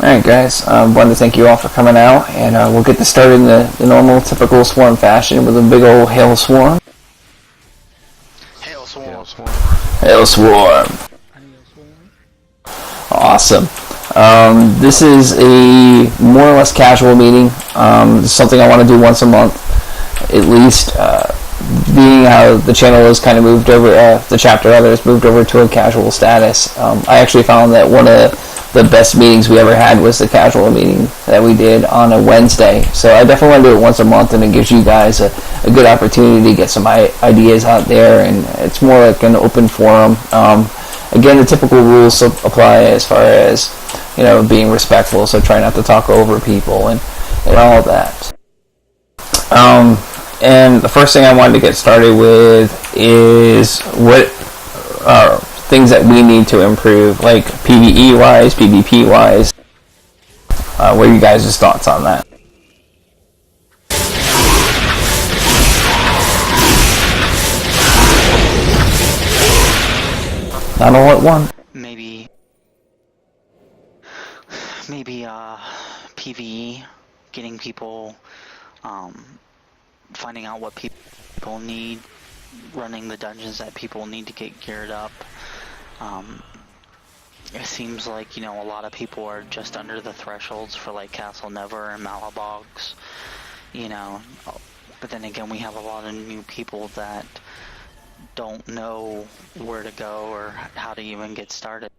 Alright guys, wanted to thank you all for coming out, and we'll get this started in the normal, typical Swarm fashion with a big old Hail Swarm. Hail Swarm. Hail Swarm. Hail Swarm. Awesome. This is a more or less casual meeting. Something I want to do once a month, at least. Being how the channel has kind of moved over, the chapter rather has moved over to a casual status. I actually found that one of the best meetings we ever had was the casual meeting that we did on a Wednesday. So I definitely want to do it once a month, and it gives you guys a good opportunity to get some ideas out there, and it's more like an open forum. Again, the typical rules apply as far as, being respectful, so try not to talk over people and all of that. And the first thing I wanted to get started with is what are things that we need to improve, like PvE-wise, PvP-wise. What are you guys' thoughts on that? Not all at one. Maybe PvE, getting people, finding out what people need, running the dungeons that people need to get geared up. It seems like, a lot of people are just under the thresholds for like Castle Never and Malabogs, but then again we have a lot of new people that don't know where to go or how to even get started.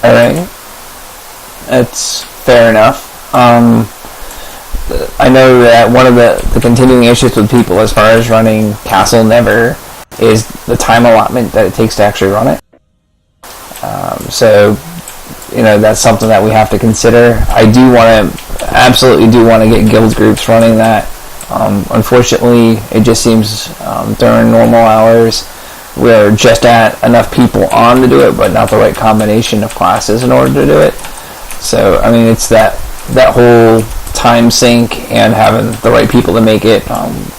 Alright, that's fair enough. I know that one of the continuing issues with people as far as running Castle Never is the time allotment that it takes to actually run it. So, that's something that we have to consider. I absolutely do want to get guild groups running that. Unfortunately, it just seems during normal hours we're just at enough people on to do it, but not the right combination of classes in order to do it. So, it's that whole time sink and having the right people to make it.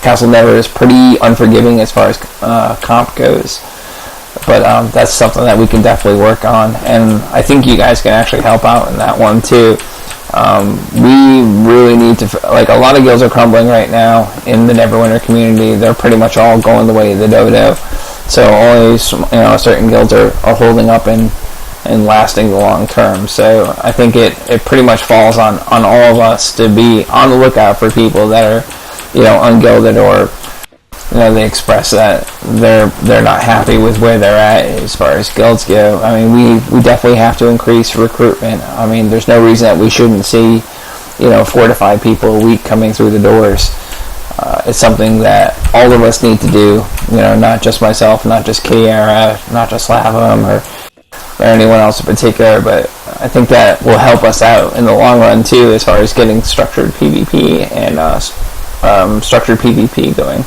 Castle Never is pretty unforgiving as far as comp goes, but that's something that we can definitely work on, and I think you guys can actually help out in that one too. We really need to, like, a lot of guilds are crumbling right now in the Neverwinter community. They're pretty much all going the way of the dodo, so only certain guilds are holding up and lasting the long term. So I think it pretty much falls on all of us to be on the lookout for people that are ungilded, or they express that they're not happy with where they're at as far as guilds go. We definitely have to increase recruitment. There's no reason that we shouldn't see 4 to 5 people a week coming through the doors. It's something that all of us need to do, not just myself, not just Kiara, not just Lavam, or anyone else in particular, but I think that will help us out in the long run too, as far as getting structured PvP and structured PvP going.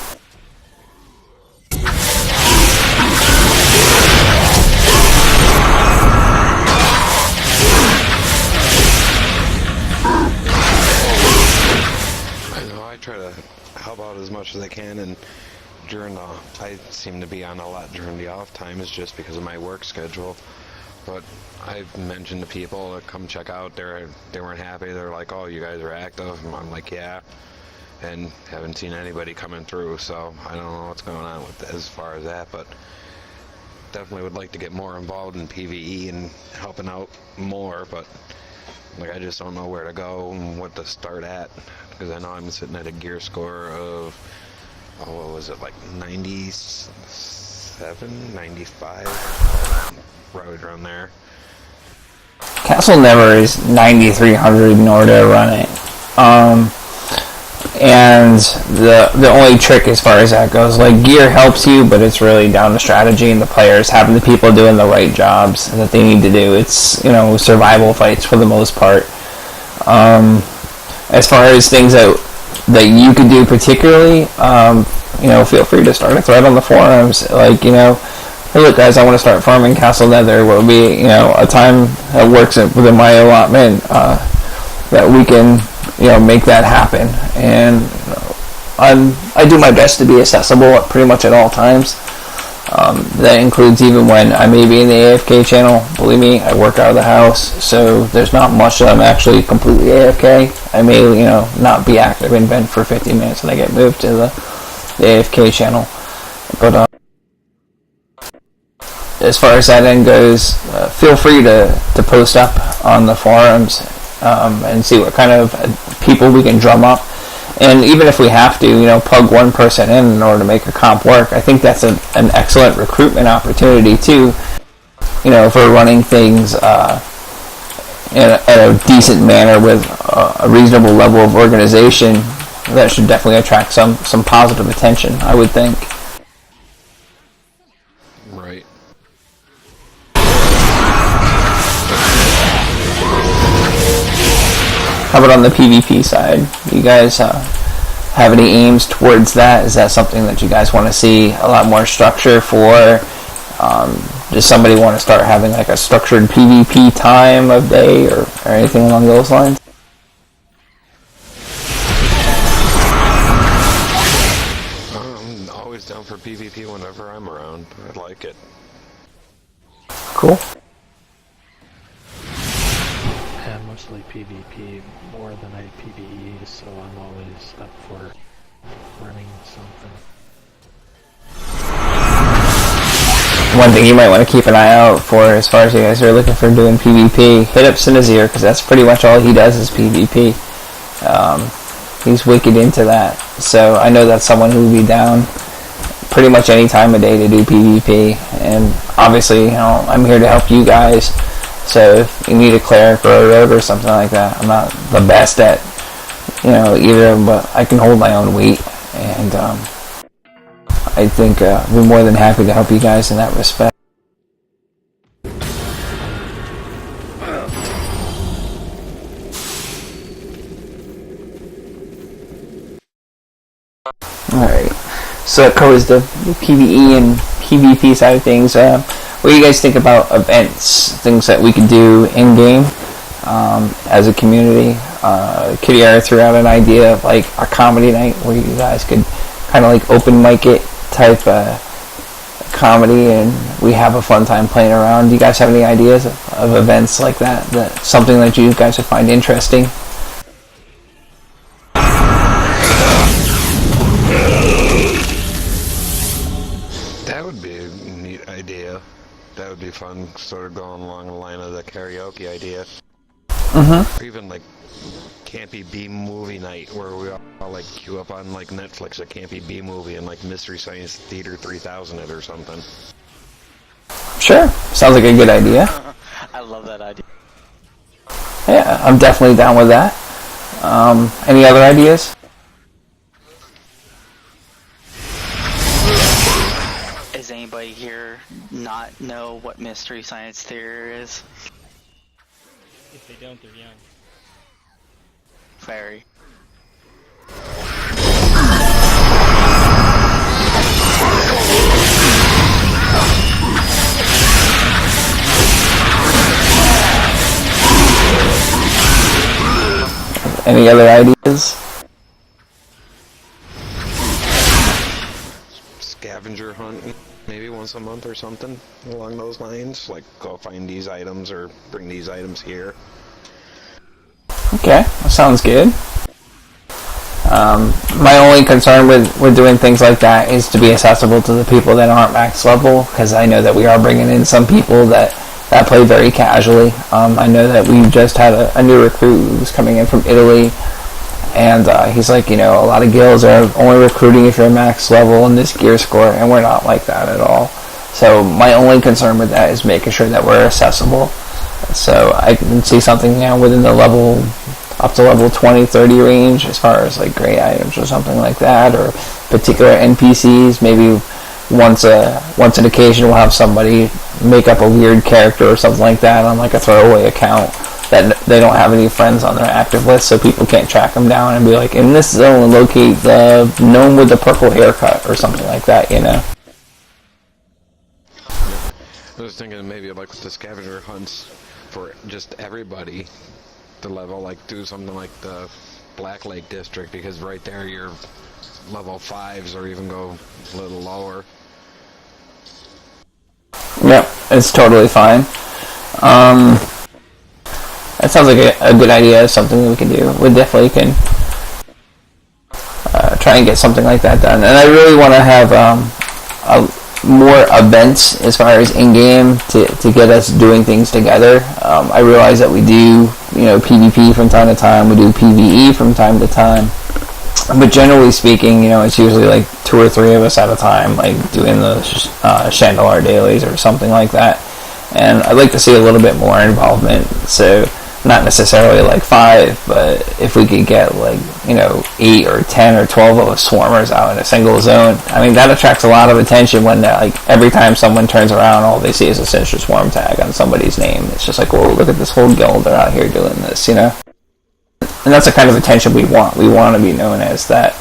I try to help out as much as I can, and I seem to be on a lot during the off times just because of my work schedule. But I've mentioned to people that come check out, they weren't happy. They're like, "Oh, you guys are active?" And I'm like, "Yeah," and haven't seen anybody coming through. So I don't know what's going on with as far as that, but definitely would like to get more involved in PvE and helping out more. But I just don't know where to go and what to start at, because I know I'm sitting at a gear score of, what was it, like 97, 95, right around there. Castle Never is 9,300 in order to run it. And the only trick as far as that goes, like, gear helps you, but it's really down to strategy and the players having the people doing the right jobs that they need to do. It's, survival fights for the most part. As far as things that you could do particularly, feel free to start a thread on the forums, like, hey look guys, I want to start farming Castle Nether. Will be, a time that works within my allotment, that we can, make that happen. And I do my best to be accessible pretty much at all times. That includes even when I may be in the AFK channel. Believe me, I work out of the house, so there's not much that I'm actually completely AFK. I may, not be active in vent for 50 minutes and I get moved to the AFK channel. But as far as that end goes, feel free to post up on the forums and see what kind of people we can drum up. And even if we have to, plug one person in order to make a comp work, I think that's an excellent recruitment opportunity too. If we're running things in a decent manner with a reasonable level of organization, that should definitely attract some positive attention, I would think. Right. How about on the PvP side? You guys have any aims towards that? Is that something that you guys want to see a lot more structure for? Does somebody want to start having like a structured PvP time of day or anything along those lines? I'm always down for PvP whenever I'm around. I like it. Cool. Yeah, mostly PvP more than I PvE, so I'm always up for running something. One thing you might want to keep an eye out for as far as you guys are looking for doing PvP, hit up Cinezir, because that's pretty much all he does is PvP. He's wicked into that. So I know that's someone who will be down pretty much any time of day to do PvP. And obviously, I'm here to help you guys. So if you need a cleric or a rogue or something like that, I'm not the best at, either, but I can hold my own weight. And I think we're more than happy to help you guys in that respect. Alright, so that covers the PvE and PvP side of things. What do you guys think about events, things that we could do in-game as a community? Kitty R threw out an idea of like a comedy night where you guys could kind of like open mic it type comedy and we have a fun time playing around. Do you guys have any ideas of events like that? That's something that you guys would find interesting? That would be a neat idea. That would be fun, sort of going along the line of the karaoke idea. Mm-hmm. Or even like campy B movie night where we all like queue up on like Netflix a campy B movie and like Mystery Science Theater 3000 it or something. Sure, sounds like a good idea. I love that idea. Yeah, I'm definitely down with that. Any other ideas? Does anybody here not know what Mystery Science Theater is? If they don't, they're young. Very. Any other ideas? Scavenger hunt, maybe once a month or something along those lines. Like go find these items or bring these items here. Okay, that sounds good. My only concern with doing things like that is to be accessible to the people that aren't max level, because I know that we are bringing in some people that play very casually. I know that we just had a new recruit who's coming in from Italy, and he's like, a lot of guilds are only recruiting if you're max level in this gear score, and we're not like that at all. So my only concern with that is making sure that we're accessible. So I can see something within the level up to level 20, 30 range as far as like gray items or something like that, or particular NPCs. Maybe once an occasion we'll have somebody make up a weird character or something like that on like a throwaway account that they don't have any friends on their active list, so people can't track them down and be like, in this zone locate the gnome with the purple haircut or something like that, I was thinking maybe like with the scavenger hunts for just everybody to level, like do something like the Black Lake District, because right there you're level 5s or even go a little lower. Yep, it's totally fine. That sounds like a good idea, something that we can do. We definitely can try and get something like that done. And I really want to have more events as far as in-game to get us doing things together. I realize that we do, PvP from time to time, we do PvE from time to time. But generally speaking, it's usually like 2 or 3 of us at a time, like doing the Chandelar dailies or something like that. And I'd like to see a little bit more involvement. So not necessarily like 5, but if we could get like 8 or 10 or 12 of us swarmers out in a single zone, I mean that attracts a lot of attention when like every time someone turns around, all they see is a Sinister Swarm tag on somebody's name. It's just like, whoa, look at this whole guild, they're out here doing this, And that's the kind of attention we want. We want to be known as that,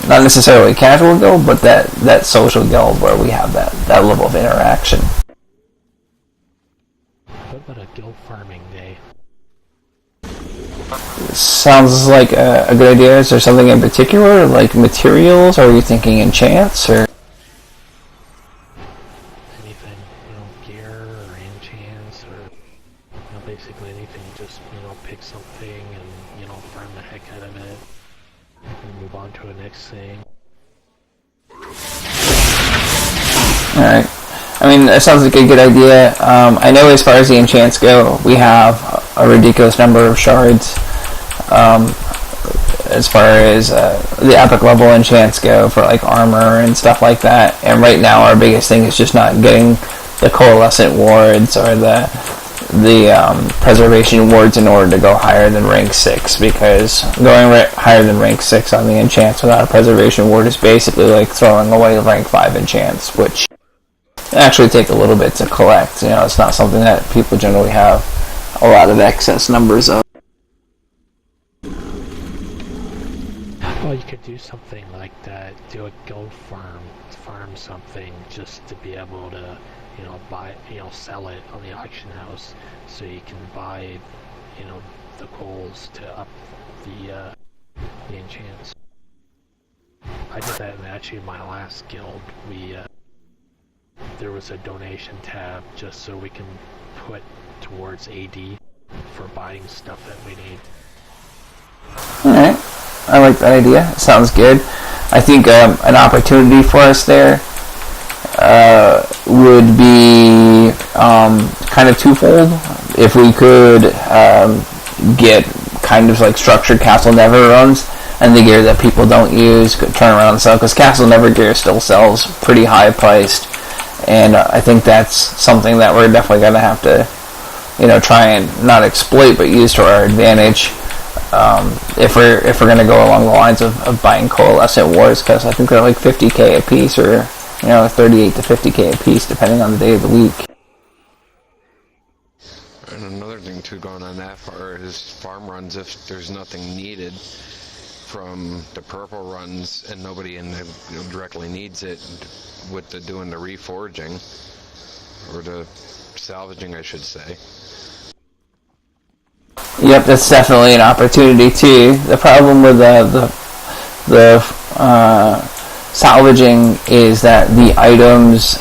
not necessarily a casual guild, but that social guild where we have that level of interaction. What about a guild farming day? Sounds like a good idea. Is there something in particular, like materials? Or are you thinking enchants, or Anything, gear or enchants or basically anything. Just pick something and farm the heck out of it and move on to the next thing. Alright. I mean, that sounds like a good idea. I know as far as the enchants go, we have a ridiculous number of shards. As far as the epic level enchants go for like armor and stuff like that. And right now our biggest thing is just not getting the coalescent wards or the preservation wards in order to go higher than rank 6, because going higher than rank 6 on the enchants without a preservation ward is basically like throwing away rank 5 enchants, which actually take a little bit to collect. It's not something that people generally have a lot of excess numbers of. Well, you could do something like that. Do a guild farm something just to be able to, buy, sell it on the auction house, so you can buy, the coals to up the enchants. I did that in actually my last guild. There was a donation tab just so we can put towards AD for buying stuff that we need. Alright, I like that idea. Sounds good. I think an opportunity for us there would be kind of twofold. If we could get kind of like structured Castle Never runs and the gear that people don't use could turn around and sell, because Castle Never gear still sells pretty high priced, and I think that's something that we're definitely going to have to try and not exploit but use to our advantage if we're going to go along the lines of buying coalescent wars, because I think they're like 50k a piece, or 38 to 50k a piece depending on the day of the week. And another thing too going on that far is farm runs. If there's nothing needed from the purple runs and nobody directly needs it, with doing the reforging or the salvaging, I should say. Yep, that's definitely an opportunity too. The problem with the salvaging is that the items,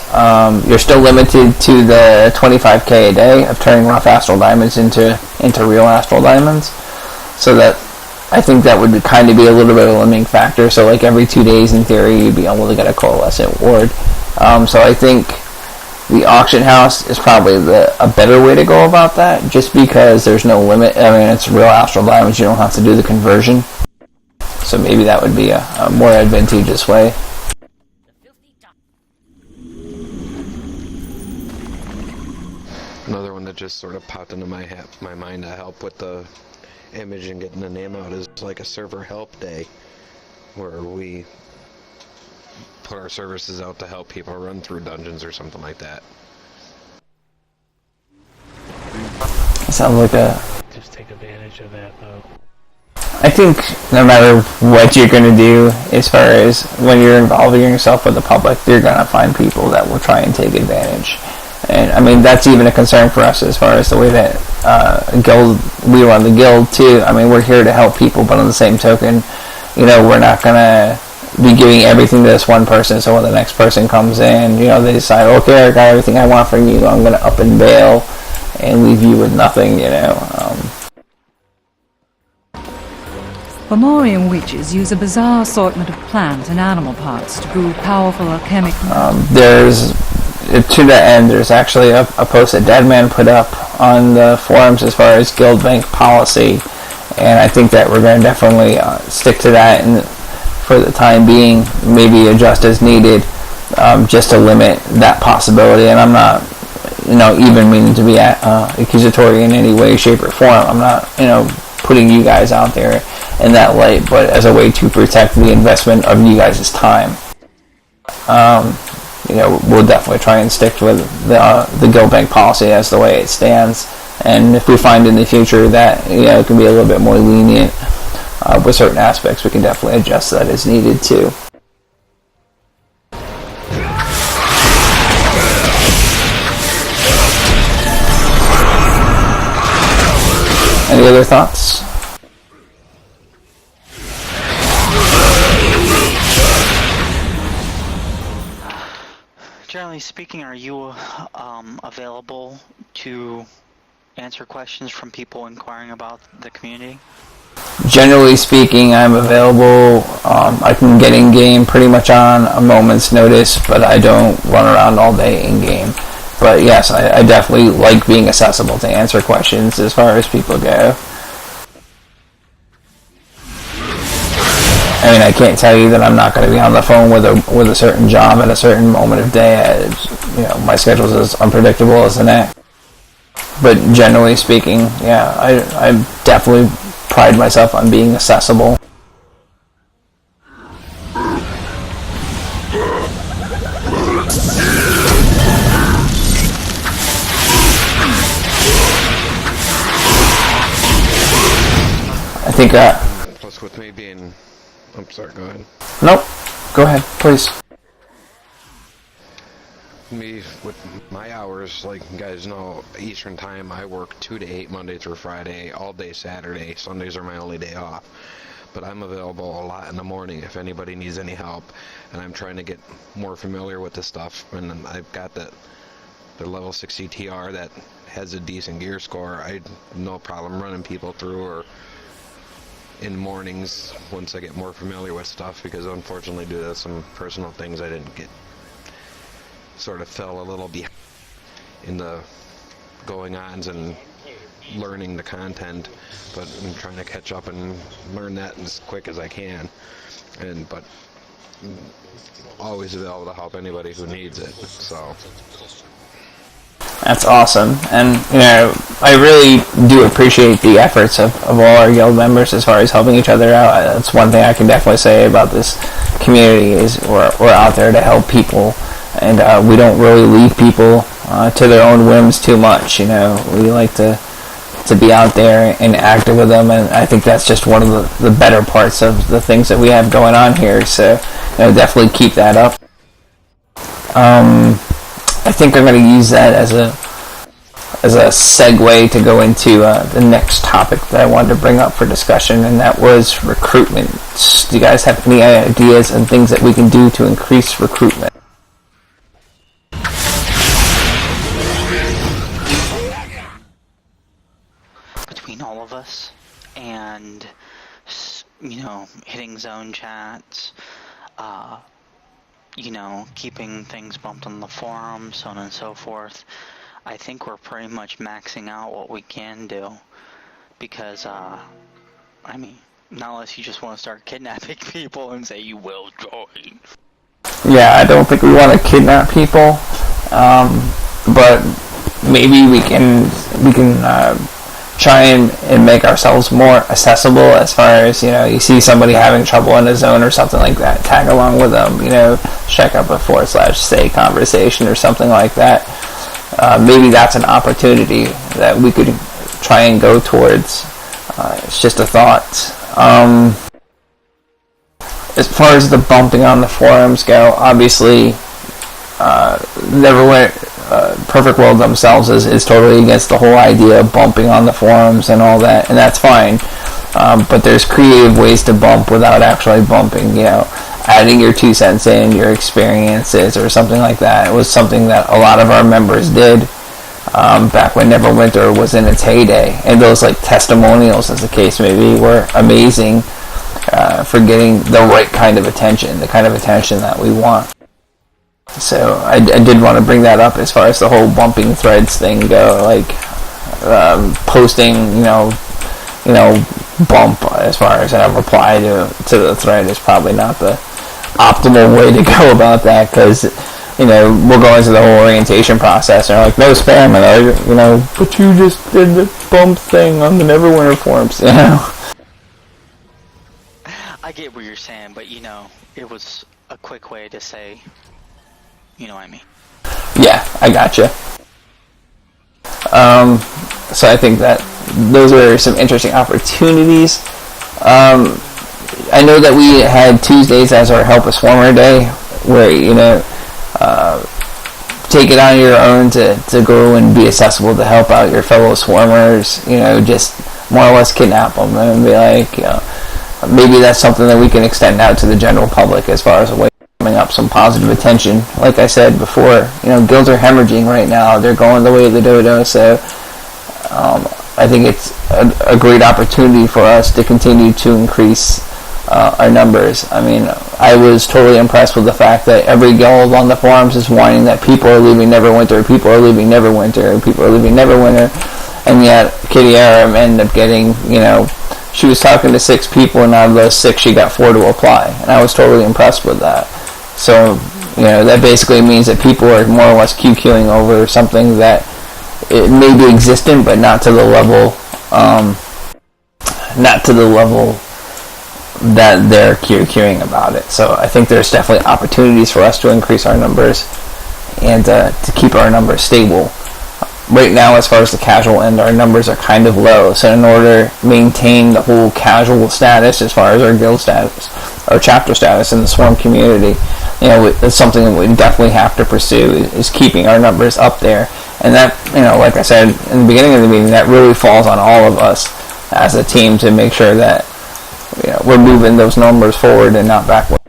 you're still limited to the 25k a day of turning rough astral diamonds into real astral diamonds. So that, I think that would kind of be a little bit of a limiting factor. So like every 2 days in theory you'd be able to get a coalescent ward. So I think the auction house is probably a better way to go about that, just because there's no limit. I mean, it's real astral diamonds, you don't have to do the conversion. So maybe that would be a more advantageous way. Another one that just sort of popped into my mind to help with the image and getting the name out is like a server help day, where we put our services out to help people run through dungeons or something like that. Sounds like Just take advantage of that, though. I think no matter what you're going to do, as far as when you're involving yourself with the public, you're going to find people that will try and take advantage. And I mean, that's even a concern for us as far as the way that we run the guild too. I mean, we're here to help people, but on the same token, we're not going to be giving everything to this one person, so when the next person comes in, they decide, okay, I got everything I want from you, I'm going to up and bail and leave you with nothing, Fomorian witches use a bizarre assortment of plant and animal parts to brew powerful alchemic... To that end, there's actually a post that Deadman put up on the forums as far as guild bank policy, and I think that we're going to definitely stick to that, and for the time being, maybe adjust as needed, just to limit that possibility. And I'm not, even meaning to be accusatory in any way, shape, or form. I'm not, putting you guys out there in that light, but as a way to protect the investment of you guys' time. We'll definitely try and stick with the guild bank policy as the way it stands. And if we find in the future that it can be a little bit more lenient with certain aspects, we can definitely adjust that as needed too. Any other thoughts? Generally speaking, are you available to answer questions from people inquiring about the community? Generally speaking, I'm available. I can get in game pretty much on a moment's notice, but I don't run around all day in game. But yes, I definitely like being accessible to answer questions as far as people go. I mean, I can't tell you that I'm not going to be on the phone with a certain job at a certain moment of day. My schedule's as unpredictable as the next. But generally speaking, yeah, I definitely pride myself on being accessible. I think Plus, with me being... I'm sorry, go ahead. Nope. Go ahead, please. Me, with my hours, like you guys know, Eastern time, I work 2 to 8 Monday through Friday, all day Saturday. Sundays are my only day off. But I'm available a lot in the morning if anybody needs any help. And I'm trying to get more familiar with this stuff. And I've got the level 60 TR that has a decent gear score. I have no problem running people through or in mornings once I get more familiar with stuff, because unfortunately due to some personal things I didn't get, sort of fell a little behind in the going-ons and learning the content, but I'm trying to catch up and learn that as quick as I can, but always available to help anybody who needs it. So that's awesome. And I really do appreciate the efforts of all our guild members as far as helping each other out. That's one thing I can definitely say about this community is we're out there to help people, and we don't really leave people to their own whims too much. We like to be out there and active with them, and I think that's just one of the better parts of the things that we have going on here. So definitely keep that up. I think I'm going to use that as a segue to go into the next topic that I wanted to bring up for discussion, and that was recruitment. Do you guys have any ideas and things that we can do to increase recruitment? Between all of us and, hitting zone chats, keeping things bumped on the forum, so on and so forth, I think we're pretty much maxing out what we can do. Because, not unless you just want to start kidnapping people and say you will join. Yeah, I don't think we want to kidnap people, but maybe we can try and make ourselves more accessible as far as, you see somebody having trouble in a zone or something like that, tag along with them, check up a /stay conversation or something like that. Maybe that's an opportunity that we could try and go towards. It's just a thought. As far as the bumping on the forums go, obviously, Perfect World themselves is totally against the whole idea of bumping on the forums and all that, and that's fine. But there's creative ways to bump without actually bumping. adding your 2 cents in, your experiences, or something like that. It was something that a lot of our members did back when Neverwinter was in its heyday. And those like testimonials, as the case may be, were amazing for getting the right kind of attention, the kind of attention that we want. So I did want to bring that up as far as the whole bumping threads thing go, like posting, bump as far as a reply to the thread is probably not the optimal way to go about that, because we'll go into the whole orientation process and they're like, no spam, and but you just did the bump thing on the Neverwinter forums, I get what you're saying, but it was a quick way to say, what I mean. Yeah, I gotcha. So I think that those are some interesting opportunities. I know that we had Tuesdays as our Help a Swarmer Day, where take it on your own to go and be accessible to help out your fellow swarmers. Just more or less kidnap them and be like, maybe that's something that we can extend out to the general public as far as a way of coming up some positive attention. Like I said before, guilds are hemorrhaging right now. They're going the way of the dodo, so I think it's a great opportunity for us to continue to increase our numbers. I mean, I was totally impressed with the fact that every guild on the forums is whining that people are leaving Neverwinter, people are leaving Neverwinter, people are leaving Neverwinter, and yet Kitty Aram ended up getting, she was talking to 6 people, and out of those 6 she got 4 to apply, and I was totally impressed with that. So, that basically means that people are more or less QQing over something that it may be existent, but not to the level that they're QQing about it. So I think there's definitely opportunities for us to increase our numbers and to keep our numbers stable. Right now, as far as the casual end, our numbers are kind of low. So in order to maintain the whole casual status as far as our guild status, our chapter status in the Swarm community, it's something that we definitely have to pursue, is keeping our numbers up there. And that, like I said in the beginning of the meeting, that really falls on all of us as a team to make sure that we're moving those numbers forward and not backward.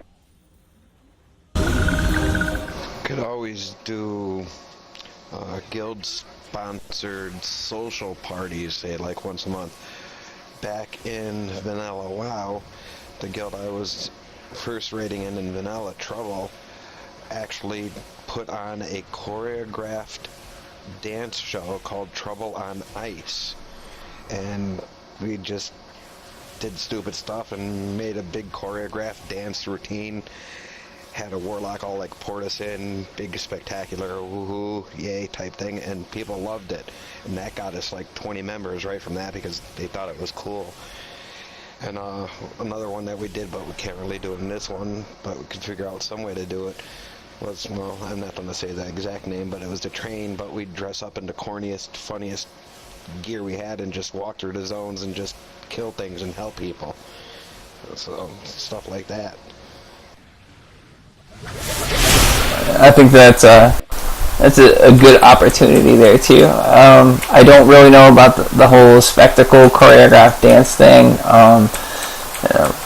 Could always do guild-sponsored social parties, say like once a month. Back in Vanilla WoW, the guild I was first raiding in Vanilla, Trouble, actually put on a choreographed dance show called Trouble on Ice, and we just did stupid stuff and made a big choreographed dance routine, had a warlock all like poured us in, big spectacular woohoo yay type thing, and people loved it, and that got us like 20 members right from that because they thought it was cool. And another one that we did, but we can't really do it in this one, but we could figure out some way to do it, was, well, I'm not going to say the exact name, but it was to train, but we'd dress up in the corniest, funniest gear we had and just walk through the zones and just kill things and help people. So, stuff like that. I think that's a good opportunity there too. I don't really know about the whole spectacle choreographed dance thing.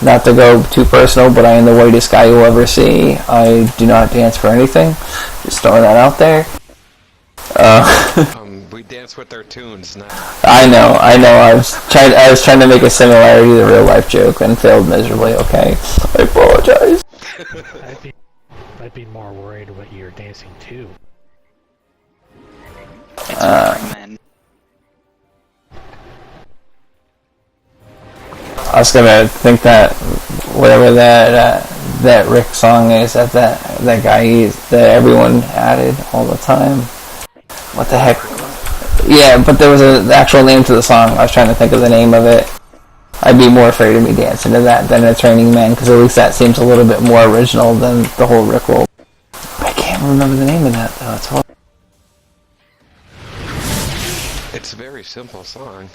Not to go too personal, but I am the whitest guy you'll ever see. I do not dance for anything. Just throwing that out there. We dance with their tunes now. I know. I was trying to make a similarity to the real life joke and failed miserably. Okay, I apologize. I'd be more worried what you're dancing to. I was gonna think that whatever that Rick song is that guy that everyone added all the time. What the heck? Yeah, but there was the actual name to the song. I was trying to think of the name of it. I'd be more afraid of me dancing to that than a Training Man, because at least that seems a little bit more original than the whole Rickroll. I can't remember the name of that though. It's horrible. It's a very simple song.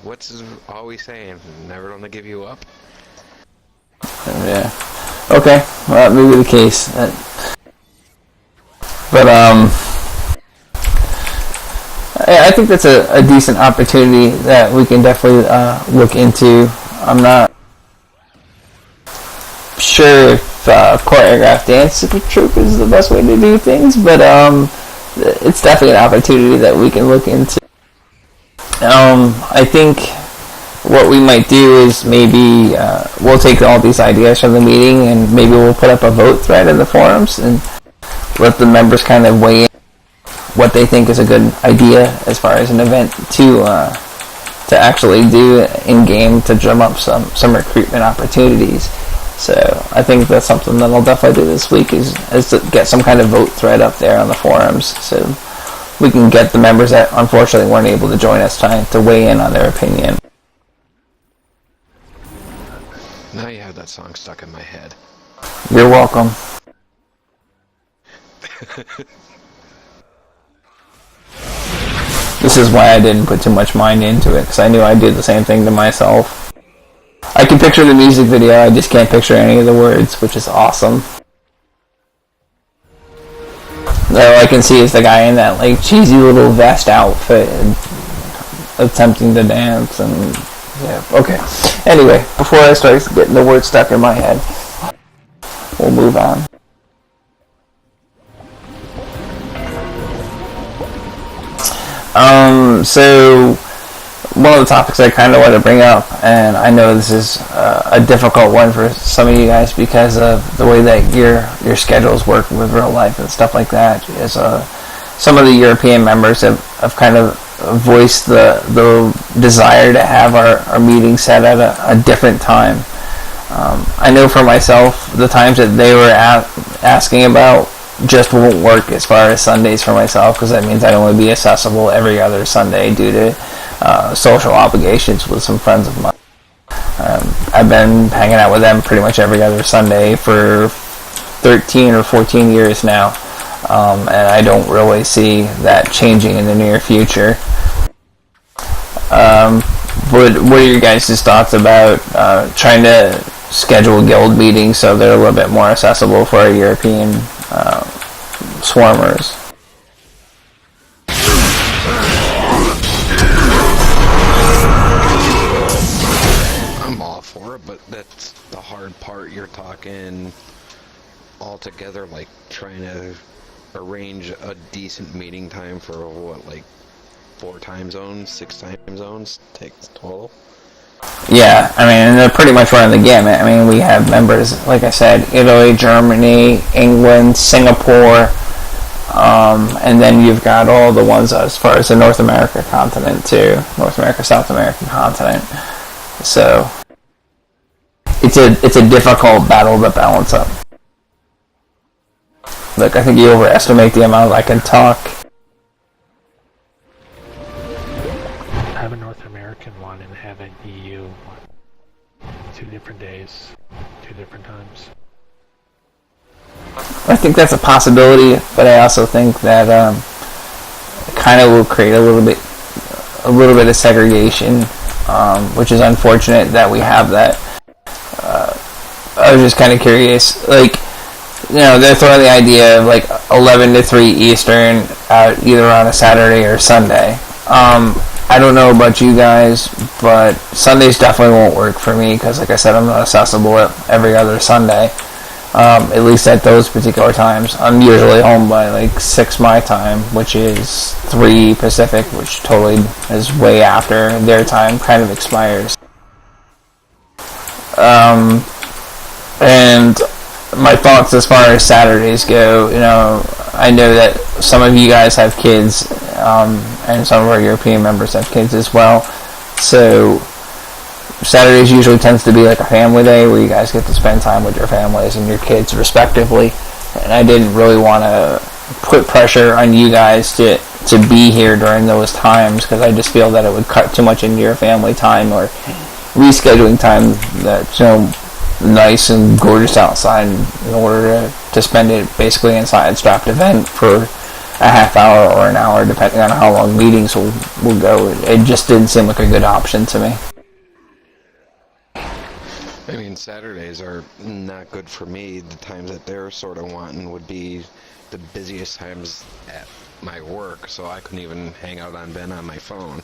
What's always saying? Never gonna give you up. Yeah. Okay. Well, that may be the case. But I think that's a decent opportunity that we can definitely look into. I'm not sure if choreographed dance troupe is the best way to do things, but it's definitely an opportunity that we can look into. I think what we might do is maybe we'll take all these ideas from the meeting and maybe we'll put up a vote thread in the forums and let the members kind of weigh in what they think is a good idea as far as an event to actually do in game to drum up some recruitment opportunities. So I think that's something that I'll definitely do this week is to get some kind of vote thread up there on the forums so we can get the members that unfortunately weren't able to join us tonight to weigh in on their opinion. Now you have that song stuck in my head. You're welcome. This is why I didn't put too much mind into it, because I knew I'd do the same thing to myself. I can picture the music video, I just can't picture any of the words, which is awesome. All I can see is the guy in that like cheesy little vest outfit attempting to dance and yeah, okay. Anyway, before I start getting the words stuck in my head, we'll move on. So one of the topics I kind of want to bring up, and I know this is a difficult one for some of you guys because of the way that your schedules work with real life and stuff like that, is some of the European members have kind of voiced the desire to have our meeting set at a different time. I know for myself, the times that they were asking about just won't work as far as Sundays for myself, because that means I don't want to be accessible every other Sunday due to social obligations with some friends of mine. I've been hanging out with them pretty much every other Sunday for 13 or 14 years now, and I don't really see that changing in the near future. What are your guys' thoughts about trying to schedule guild meetings so they're a little bit more accessible for our European swarmers? I'm all for it, but that's the hard part. You're talking all together, like trying to arrange a decent meeting time for what, like 4 time zones, 6 time zones takes total. Yeah, I mean, they're pretty much running the gamut. I mean, we have members, like I said, Italy, Germany, England, Singapore, and then you've got all the ones as far as the North America continent too, North America, South American continent. So it's a difficult battle to balance up. Look, I think you overestimate the amount I can talk. Have a North American one and have an EU one. 2 different days, 2 different times. I think that's a possibility, but I also think that it kind of will create a little bit of segregation, which is unfortunate that we have that. I was just kind of curious, like, you know, they're throwing the idea of like 11 to 3 Eastern either on a Saturday or Sunday. I don't know about you guys, but Sundays definitely won't work for me because, like I said, I'm not accessible every other Sunday, at least at those particular times. I'm usually home by like 6 my time, which is 3 Pacific, which totally is way after their time kind of expires. And my thoughts as far as Saturdays go, you know, I know that some of you guys have kids, and some of our European members have kids as well. So Saturdays usually tends to be like a family day where you guys get to spend time with your families and your kids respectively. And I didn't really want to put pressure on you guys to be here during those times because I just feel that it would cut too much into your family time or rescheduling time that's, you know, nice and gorgeous outside in order to spend it basically inside a strapped event for a half hour or an hour depending on how long meetings will go. It just didn't seem like a good option to me. I mean, Saturdays are not good for me. The times that they're sort of wanting would be the busiest times at my work, so I couldn't even hang out on Ben on my phone.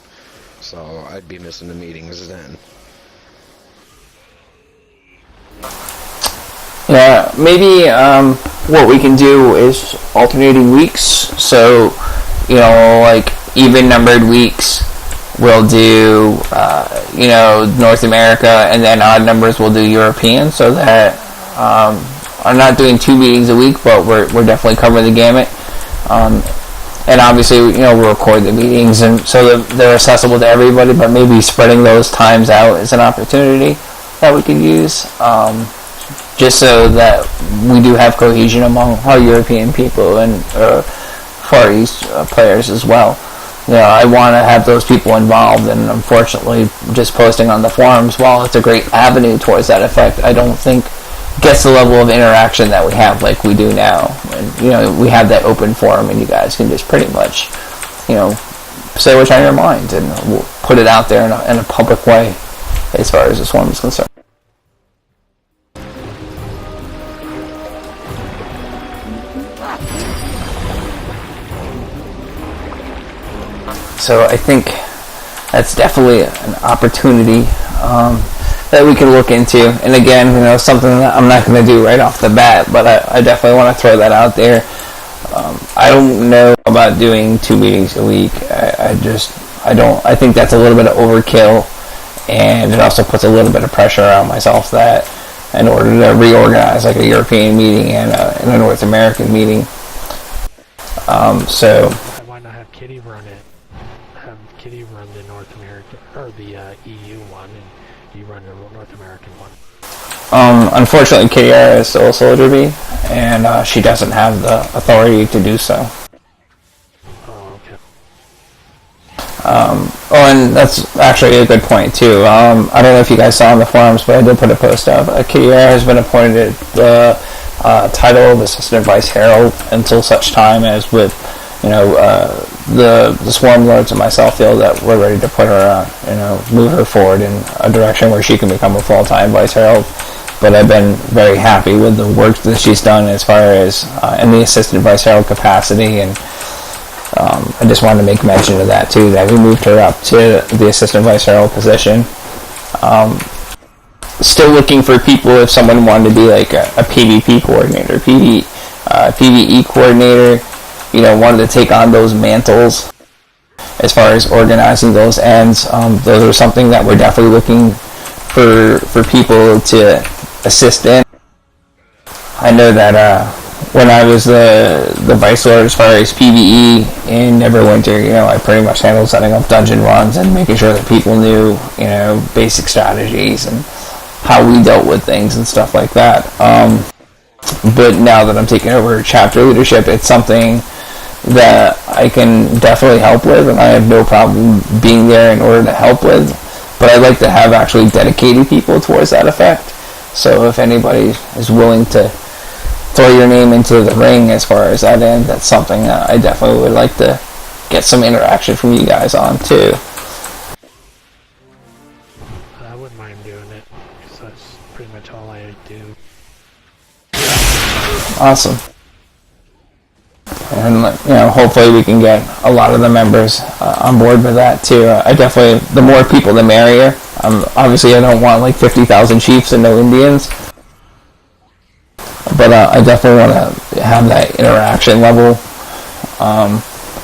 So I'd be missing the meetings then. Yeah, maybe what we can do is alternating weeks. So, like even numbered weeks, we'll do North America, and then odd numbers we'll do European. So that I'm not doing 2 meetings a week, but we're definitely covering the gamut. And obviously, we'll record the meetings, and so they're accessible to everybody. But maybe spreading those times out is an opportunity that we can use. Just so that we do have cohesion among our European people and Far East players as well. I want to have those people involved, and unfortunately, just posting on the forums, while it's a great avenue towards that effect, I don't think gets the level of interaction that we have like we do now. And, we have that open forum, and you guys can just pretty much, say what's on your mind, and we'll put it out there in a public way as far as this forum is concerned. So I think that's definitely an opportunity that we can look into. And again, something that I'm not going to do right off the bat, but I definitely want to throw that out there. I don't know about doing 2 meetings a week. I think that's a little bit of overkill, and it also puts a little bit of pressure on myself that in order to reorganize like a European meeting and a North American meeting. So why not have Kitty run it? Have Kitty run the North American or the EU one, and you run the North American one. Unfortunately, Kitty is still a soldier bee, and she doesn't have the authority to do so. Oh, okay. And that's actually a good point too. I don't know if you guys saw on the forums, but I did put a post up. Kitty has been appointed the title of Assistant Vice Herald until such time as with the Swarm Lords and myself feel that we're ready to put her move her forward in a direction where she can become a full-time Vice Herald. But I've been very happy with the work that she's done as far as in the Assistant Vice Herald capacity, and I just wanted to make mention of that too, that we moved her up to the Assistant Vice Herald position. Still looking for people if someone wanted to be like a PvP coordinator, PvE coordinator, wanted to take on those mantles as far as organizing those ends. Those are something that we're definitely looking for people to assist in. I know that when I was the Vice Lord as far as PvE in Neverwinter, I pretty much handled setting up dungeon runs and making sure that people knew, basic strategies and how we dealt with things and stuff like that. But now that I'm taking over chapter leadership, it's something that I can definitely help with, and I have no problem being there in order to help with. But I'd like to have actually dedicated people towards that effect. So if anybody is willing to throw your name into the ring as far as that end, that's something that I definitely would like to get some interaction from you guys on too. I wouldn't mind doing it, because that's pretty much all I do. Awesome. And hopefully we can get a lot of the members on board with that too. I definitely, the more people the merrier. Obviously I don't want like 50,000 chiefs and no Indians, but I definitely want to have that interaction level,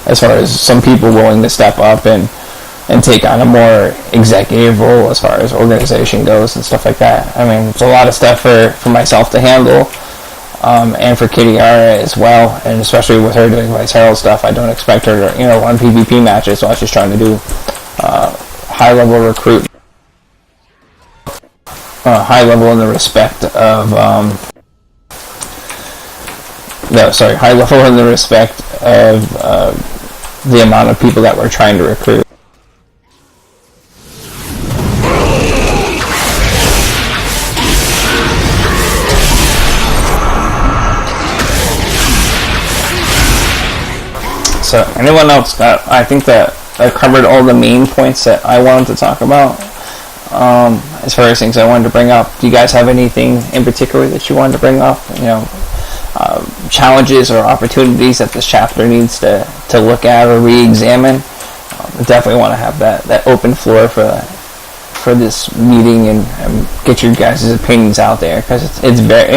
as far as some people willing to step up and take on a more executive role as far as organization goes and stuff like that. I mean, it's a lot of stuff for myself to handle. And for Kitty as well, and especially with her doing Vice Herald stuff, I don't expect her to, run PvP matches, so I was just trying to do high-level recruit, high-level in the respect of, high-level in the respect of the amount of people that we're trying to recruit. So anyone else I think that I covered all the main points that I wanted to talk about. As far as things I wanted to bring up, do you guys have anything in particular that you wanted to bring up? Challenges or opportunities that this chapter needs to look at or re-examine? I definitely want to have that open floor for that. for this meeting and get your guys' opinions out there, because it's very,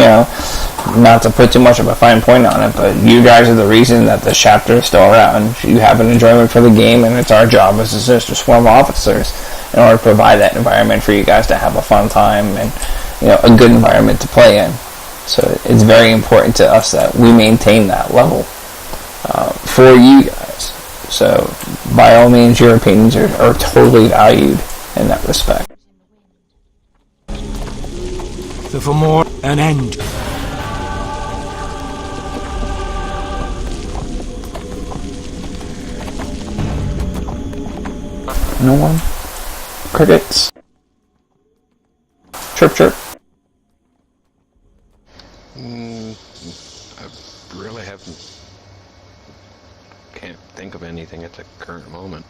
not to put too much of a fine point on it, but you guys are the reason that the chapter is still around. You have an enjoyment for the game, and it's our job as the Sister Swarm officers in order to provide that environment for you guys to have a fun time and a good environment to play in. So it's very important to us that we maintain that level for you guys. So by all means, your opinions are totally valued in that respect. So for more, an end. No one? Crickets? Chirp chirp? I really can't think of anything at the current moment.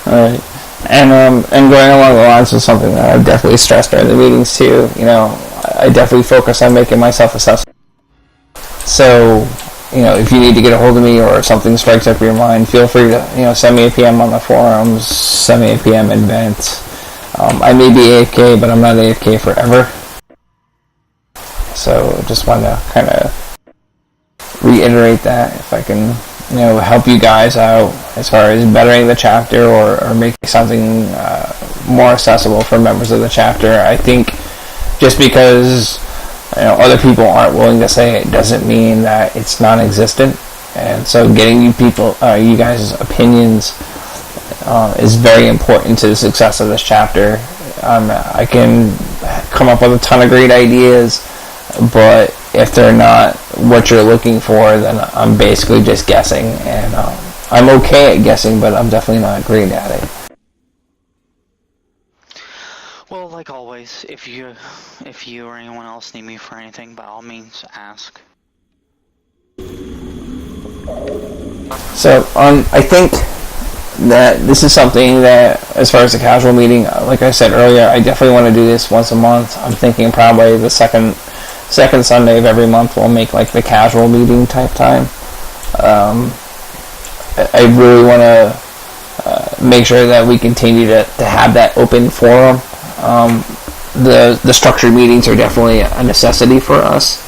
Alright. And going along the lines of something that I've definitely stressed during the meetings too, I definitely focus on making myself accessible. So, if you need to get a hold of me or something strikes up your mind, feel free to, send me a PM on the forums, send me a PM in Vent. I may be AFK, but I'm not AFK forever. So, just want to kind of reiterate that if I can, help you guys out as far as bettering the chapter or making something more accessible for members of the chapter. I think just because other people aren't willing to say it doesn't mean that it's non-existent, and so getting you guys' opinions is very important to the success of this chapter. I can come up with a ton of great ideas, but if they're not what you're looking for, then I'm basically just guessing, and I'm okay at guessing, but I'm definitely not great at it. Well, like always, if you or anyone else need me for anything, by all means, ask. So, I think that this is something that, as far as the casual meeting, like I said earlier, I definitely want to do this once a month. I'm thinking probably the second Sunday of every month we'll make like the casual meeting type time. I really want to make sure that we continue to have that open forum. The structured meetings are definitely a necessity for us.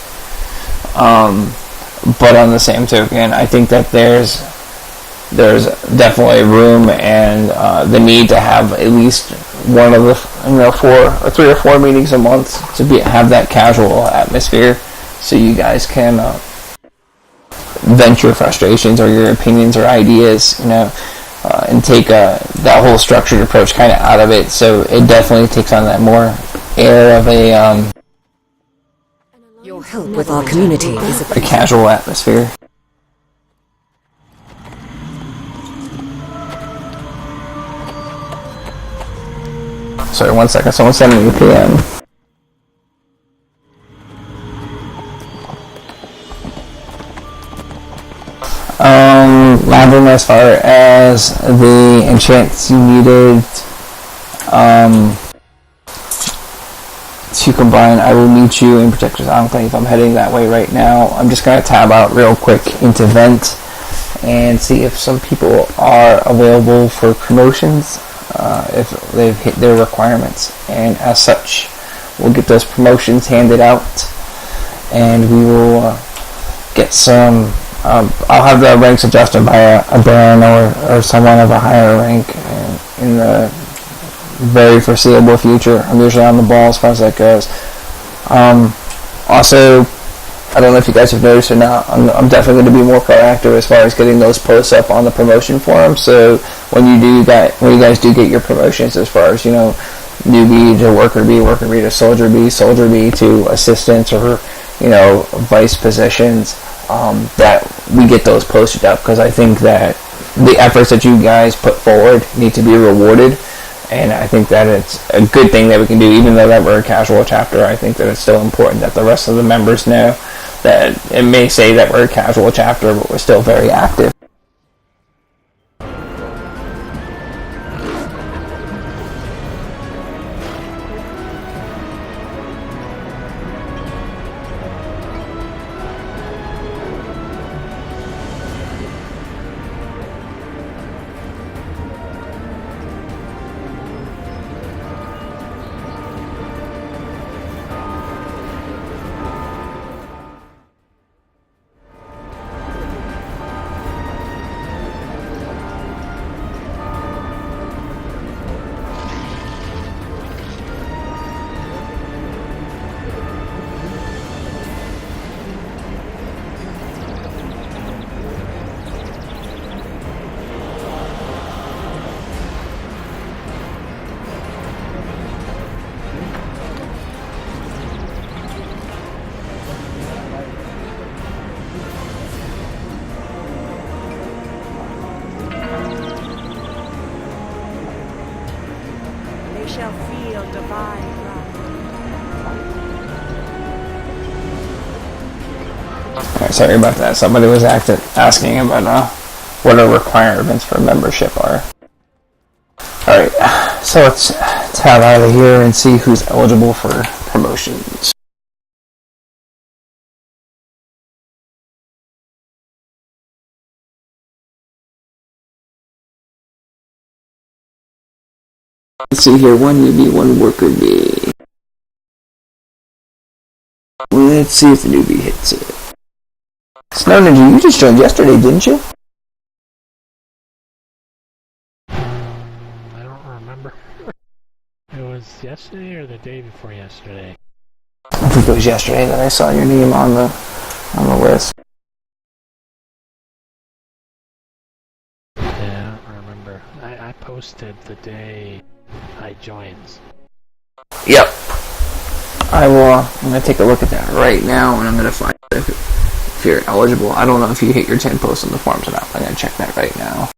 But on the same token, I think that there's definitely room and the need to have at least one of the 3 or 4 meetings a month to have that casual atmosphere, so you guys can vent your frustrations or your opinions or ideas, and take that whole structured approach kind of out of it. So it definitely takes on that more air of Your help with our community is a casual atmosphere. Sorry, 1 second. Someone's sending me a PM. Lavin, as far as the enchants you needed to combine, I will meet you in Protector's Enclave. I'm heading that way right now. I'm just going to tab out real quick into Vent and see if some people are available for promotions, if they've hit their requirements, and as such we'll get those promotions handed out, and we will get some I'll have the ranks adjusted by a Baron or someone of a higher rank in the very foreseeable future. I'm usually on the ball as far as that goes. Also, I don't know if you guys have noticed or not, I'm definitely going to be more proactive as far as getting those posts up on the promotion forum. So when you guys do get your promotions, as far as, newbie to worker B to soldier B to assistants, or, vice positions, that we get those posted up, because I think that the efforts that you guys put forward need to be rewarded, and I think that it's a good thing that we can do. Even though that we're a casual chapter, I think that it's still important that the rest of the members know that it may say that we're a casual chapter, but we're still very active. They shall feel divine wrath. Alright, sorry about that. Somebody was asking about what our requirements for membership are. Alright, so let's tab out of here and see who's eligible for promotions. Let's see here, one newbie, one worker bee. Let's see if the newbie hits it. Snow Ninja, you just joined yesterday, didn't you? I don't remember. It was yesterday or the day before yesterday. I think it was yesterday that I saw your name on the list. Yeah, I don't remember. I posted the day I joined. Yep. I will. I'm gonna take a look at that right now, and I'm gonna find if you're eligible. I don't know if you hit your 10 posts on the forums or not. I'm gonna check that right now.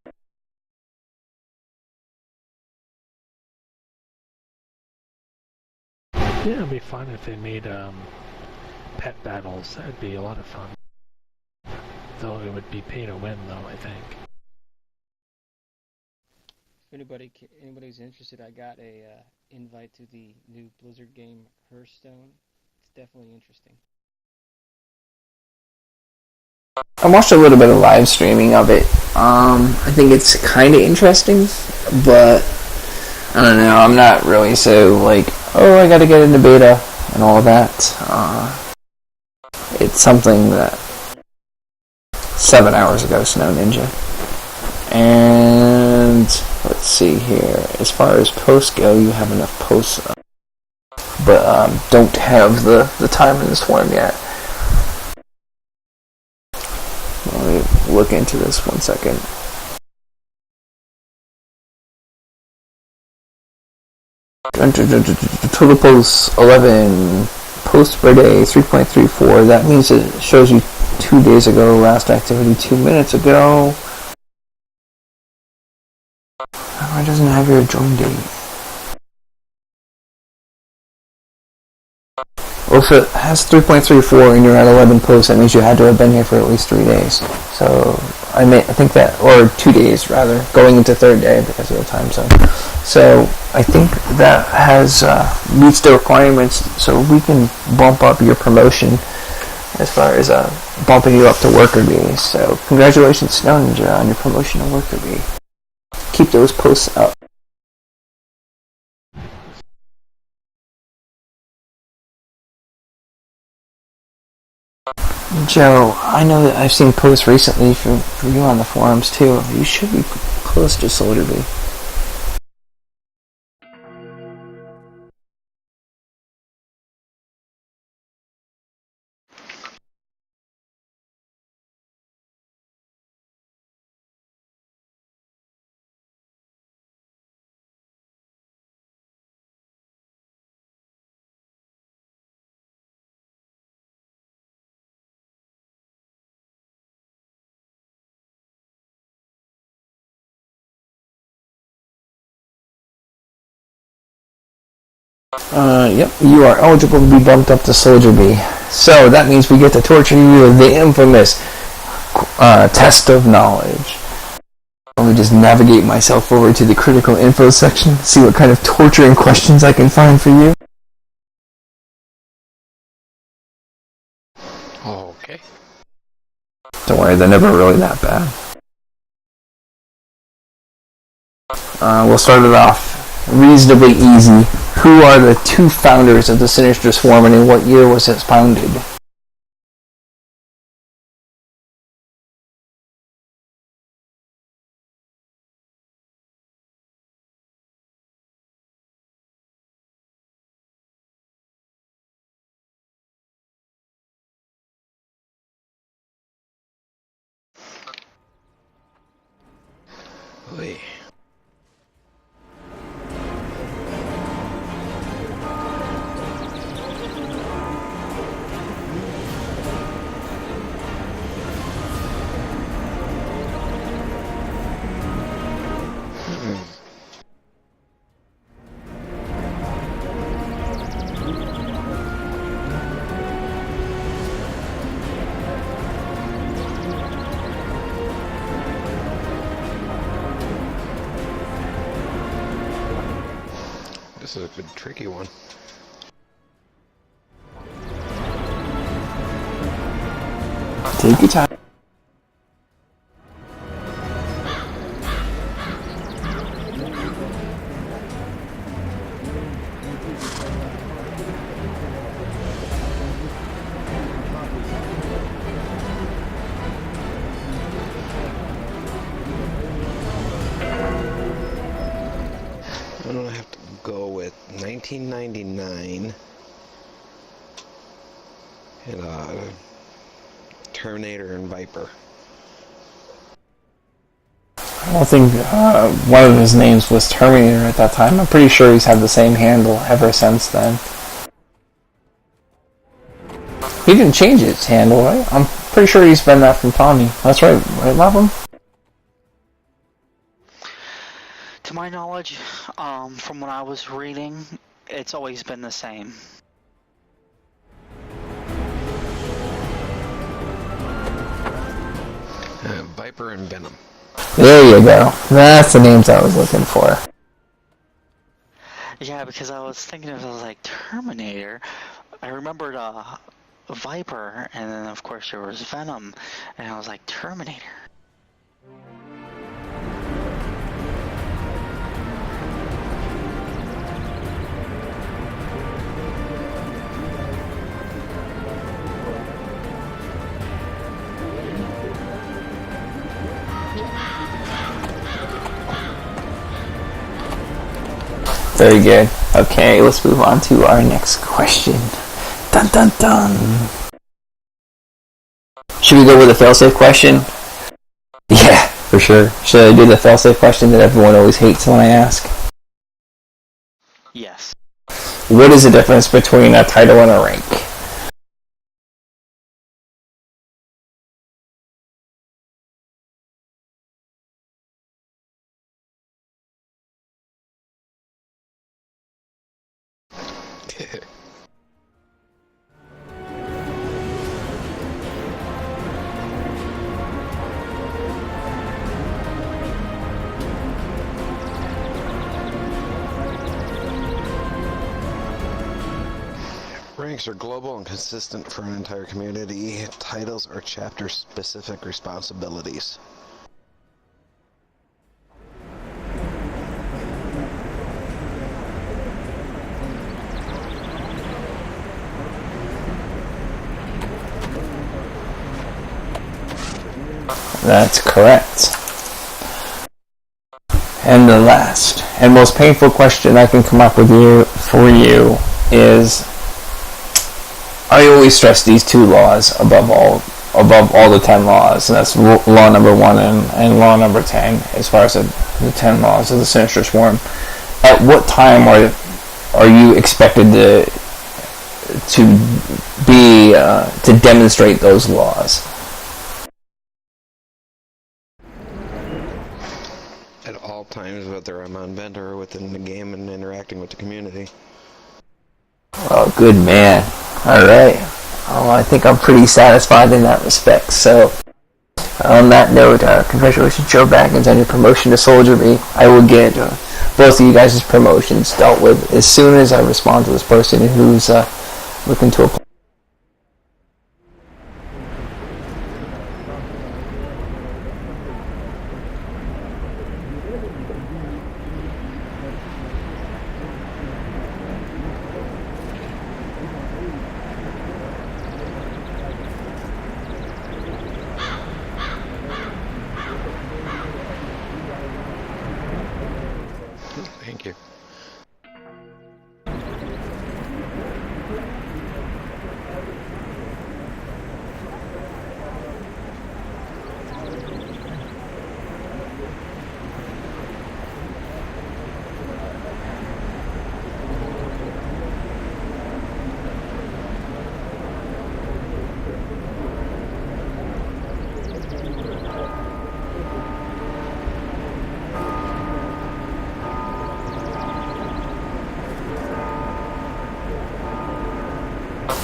Yeah, it'd be fun if they made pet battles. That'd be a lot of fun. Though it would be pay to win, though, I think. If anybody's interested, I got a invite to the new Blizzard game Hearthstone. It's definitely interesting. I watched a little bit of live streaming of it. I think it's kind of interesting, but I don't know. I'm not really so like, oh, I got to get into beta and all that. It's something that 7 hours ago, Snow Ninja. And let's see here. As far as posts go, you have enough posts, but don't have the time in this form yet. Let me look into this 1 second. Total posts 11. Posts per day 3.34. That means it shows you 2 days ago. Last activity 2 minutes ago. Oh, it doesn't have your join date. Well, if it has 3.34 and you're at 11 posts, that means you had to have been here for at least 3 days. So I think that, or 2 days rather, going into third day because of the time zone. So I think that meets the requirements. So we can bump up your promotion as far as bumping you up to worker bee. So congratulations, Snow Ninja, on your promotion to worker bee. Keep those posts up. Joe, I know that I've seen posts recently for you on the forums too. You should be close to Soldier Bee. Yep, you are eligible to be bumped up to Soldier Bee. So that means we get to torture you with the infamous test of knowledge. Let me just navigate myself over to the critical info section, see what kind of torturing questions I can find for you. Okay. Don't worry, they're never really that bad. We'll start it off reasonably easy. Who are the two founders of the Sinister Swarm, and in what year was it founded? Oy. This is a good tricky one. Take your time. I'm gonna have to go with 1999 and Terminator and Viper. I don't think one of his names was Terminator at that time. I'm pretty sure he's had the same handle ever since then. He didn't change his handle, right? I'm pretty sure he's been that from Tommy. That's right, Lapham? To my knowledge, from what I was reading, it's always been the same. Viper and Venom. There you go. That's the names I was looking for. Yeah, because I was thinking of, I was like, Terminator. I remembered Viper, and then of course there was Venom, and I was like, Terminator. Very good. Okay, let's move on to our next question. Dun dun dun. Should we go with a failsafe question? Yeah, for sure. Should I do the failsafe question that everyone always hates when I ask? Yes. What is the difference between a title and a rank? Ranks are global and consistent for an entire community. Titles are chapter-specific responsibilities. That's correct. And the last and most painful question I can come up with for you is, I always stress these two laws above all the 10 laws, and that's law number 1 and law number 10, as far as the 10 laws of the Sinister Swarm. At what time are you expected to demonstrate those laws? At all times, whether I'm on Vent or within the game and interacting with the community. Oh, good man. Alright. Oh, I think I'm pretty satisfied in that respect. So, on that note, congratulations, Joe Baggins, on your promotion to Soldier Bee. I will get both of you guys' promotions dealt with as soon as I respond to this person who's looking to apply. Thank you.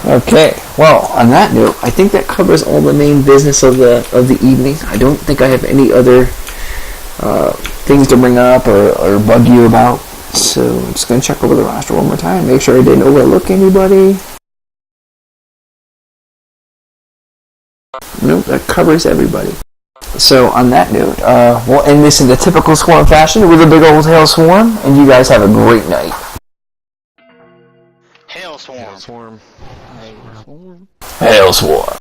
Okay, well, on that note, I think that covers all the main business of the evening. I don't think I have any other things to bring up or bug you about. So I'm just gonna check over the roster one more time, make sure I didn't overlook anybody. Nope, that covers everybody. So on that note, we'll end this in the typical Swarm fashion with a big old Hail Swarm, and you guys have a great night. Hail Swarm. Swarm. I swarm. Hail Swarm.